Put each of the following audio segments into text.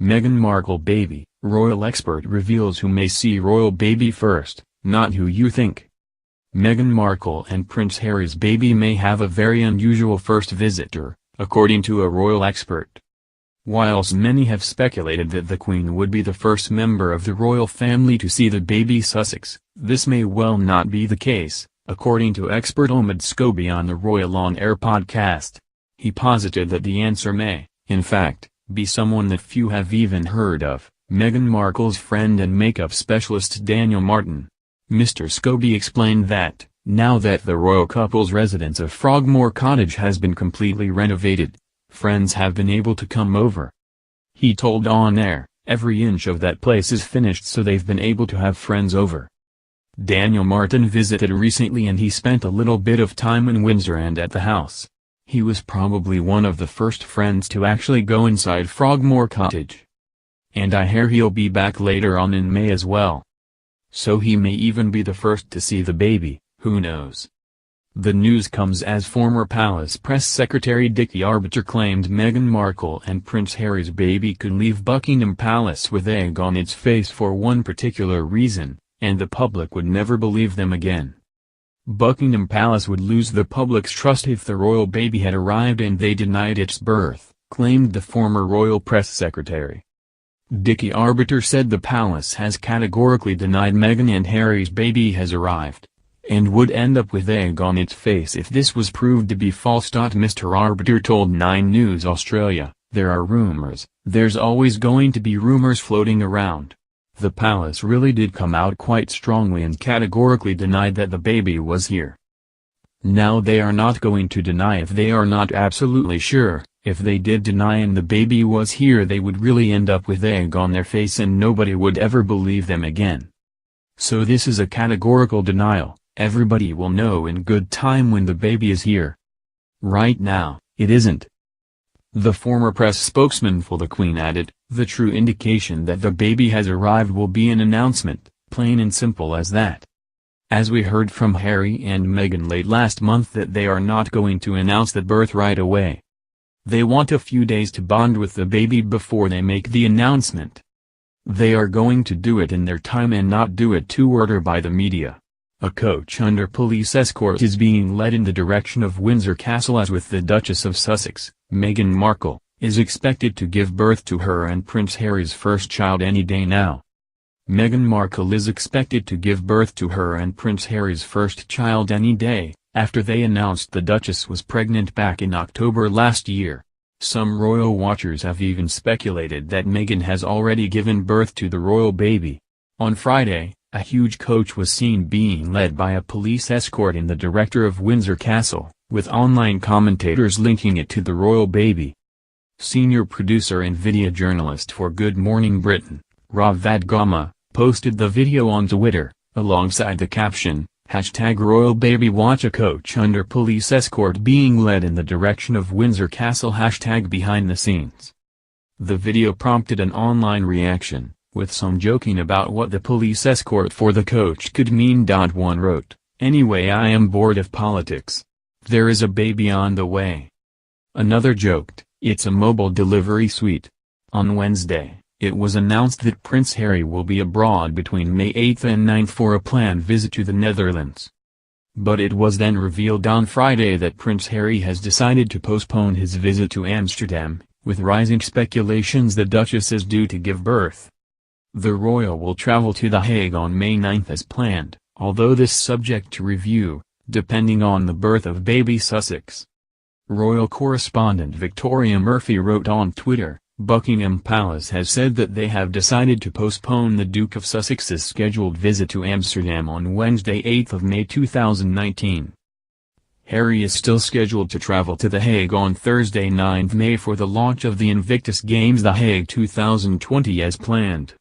Meghan Markle baby, royal expert reveals who may see royal baby first, not who you think. Meghan Markle and Prince Harry's baby may have a very unusual first visitor, according to a royal expert. Whilst many have speculated that the Queen would be the first member of the royal family to see the baby Sussex, this may well not be the case, according to expert Omid Scobie on the Royal On Air podcast. He posited that the answer may, in fact, be someone that few have even heard of, Meghan Markle's friend and makeup specialist Daniel Martin. Mr. Scobie explained that, now that the royal couple's residence of Frogmore Cottage has been completely renovated, friends have been able to come over. He told On Air, every inch of that place is finished, so they've been able to have friends over. Daniel Martin visited recently and he spent a little bit of time in Windsor and at the house. He was probably one of the first friends to actually go inside Frogmore Cottage. And I hear he'll be back later on in May as well. So he may even be the first to see the baby, who knows. The news comes as former Palace Press Secretary Dickie Arbiter claimed Meghan Markle and Prince Harry's baby could leave Buckingham Palace with egg on its face for one particular reason, and the public would never believe them again. Buckingham Palace would lose the public's trust if the royal baby had arrived and they denied its birth, claimed the former royal press secretary. Dickie Arbiter said the palace has categorically denied Meghan and Harry's baby has arrived, and would end up with egg on its face if this was proved to be false. Mr. Arbiter told 9 News Australia, "There are rumors, there's always going to be rumors floating around. The palace really did come out quite strongly and categorically denied that the baby was here. Now they are not going to deny if they are not absolutely sure. If they did deny and the baby was here, they would really end up with egg on their face and nobody would ever believe them again. So this is a categorical denial. Everybody will know in good time when the baby is here. Right now, it isn't." The former press spokesman for the Queen added, "The true indication that the baby has arrived will be an announcement, plain and simple as that." As we heard from Harry and Meghan late last month that they are not going to announce the birth right away. They want a few days to bond with the baby before they make the announcement. They are going to do it in their time and not do it to order by the media. A coach under police escort is being led in the direction of Windsor Castle as with the Duchess of Sussex, Meghan Markle, is expected to give birth to her and Prince Harry's first child any day now. Meghan Markle is expected to give birth to her and Prince Harry's first child any day, after they announced the Duchess was pregnant back in October last year. Some royal watchers have even speculated that Meghan has already given birth to the royal baby. On Friday, a huge coach was seen being led by a police escort in the direction of Windsor Castle, with online commentators linking it to the royal baby. Senior producer and video journalist for Good Morning Britain, Rav Vadgama, posted the video on Twitter, alongside the caption, #RoyalBaby watch a coach under police escort being led in the direction of Windsor Castle #behind the scenes. The video prompted an online reaction, with some joking about what the police escort for the coach could mean. One wrote, "Anyway, I am bored of politics. There is a baby on the way." Another joked, "It's a mobile delivery suite." On Wednesday, it was announced that Prince Harry will be abroad between May 8 and 9 for a planned visit to the Netherlands. But it was then revealed on Friday that Prince Harry has decided to postpone his visit to Amsterdam, with rising speculations the Duchess is due to give birth. The royal will travel to The Hague on May 9 as planned, although this subject to review, depending on the birth of baby Sussex. Royal correspondent Victoria Murphy wrote on Twitter, "Buckingham Palace has said that they have decided to postpone the Duke of Sussex's scheduled visit to Amsterdam on Wednesday 8 May 2019. Harry is still scheduled to travel to The Hague on Thursday 9 May for the launch of the Invictus Games The Hague 2020 as planned."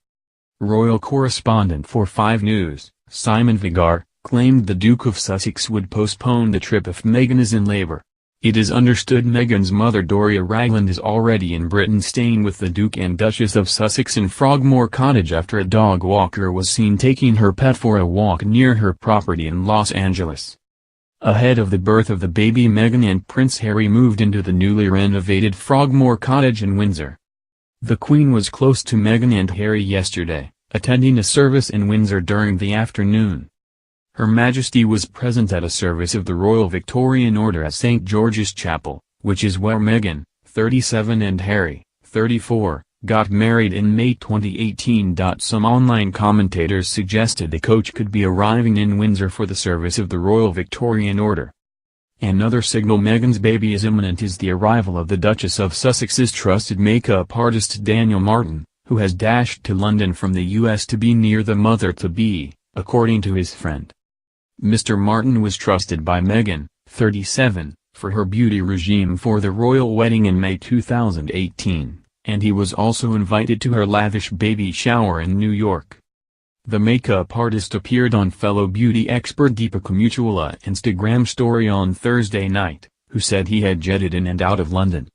Royal correspondent for 5 News, Simon Vigar, claimed the Duke of Sussex would postpone the trip if Meghan is in labour. It is understood Meghan's mother Doria Ragland is already in Britain staying with the Duke and Duchess of Sussex in Frogmore Cottage after a dog walker was seen taking her pet for a walk near her property in Los Angeles. Ahead of the birth of the baby, Meghan and Prince Harry moved into the newly renovated Frogmore Cottage in Windsor. The Queen was close to Meghan and Harry yesterday, attending a service in Windsor during the afternoon. Her Majesty was present at a service of the Royal Victorian Order at St. George's Chapel, which is where Meghan, 37 and Harry, 34, got married in May 2018. Some online commentators suggested the coach could be arriving in Windsor for the service of the Royal Victorian Order. Another signal Meghan's baby is imminent is the arrival of the Duchess of Sussex's trusted makeup artist Daniel Martin, who has dashed to London from the US to be near the mother-to-be, according to his friend. Mr. Martin was trusted by Meghan, 37, for her beauty regime for the royal wedding in May 2018, and he was also invited to her lavish baby shower in New York. The makeup artist appeared on fellow beauty expert Deepika Muthuwala's Instagram story on Thursday night, who said he had jetted in and out of London.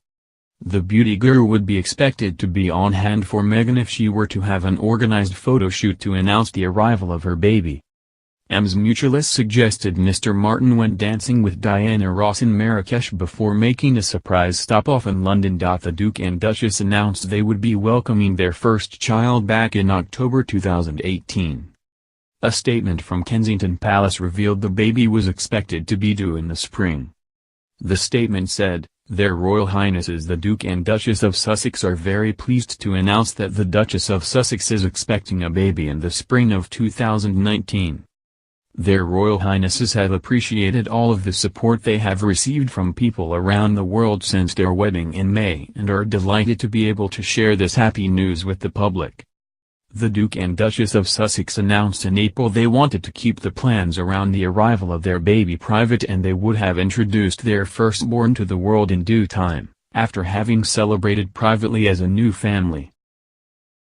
The beauty guru would be expected to be on hand for Meghan if she were to have an organized photo shoot to announce the arrival of her baby. Ms. Muthuwala suggested Mr. Martin went dancing with Diana Ross in Marrakesh before making a surprise stop off in London. The Duke and Duchess announced they would be welcoming their first child back in October 2018. A statement from Kensington Palace revealed the baby was expected to be due in the spring. The statement said, "Their Royal Highnesses the Duke and Duchess of Sussex are very pleased to announce that the Duchess of Sussex is expecting a baby in the spring of 2019. Their Royal Highnesses have appreciated all of the support they have received from people around the world since their wedding in May and are delighted to be able to share this happy news with the public." The Duke and Duchess of Sussex announced in April they wanted to keep the plans around the arrival of their baby private and they would have introduced their firstborn to the world in due time, after having celebrated privately as a new family.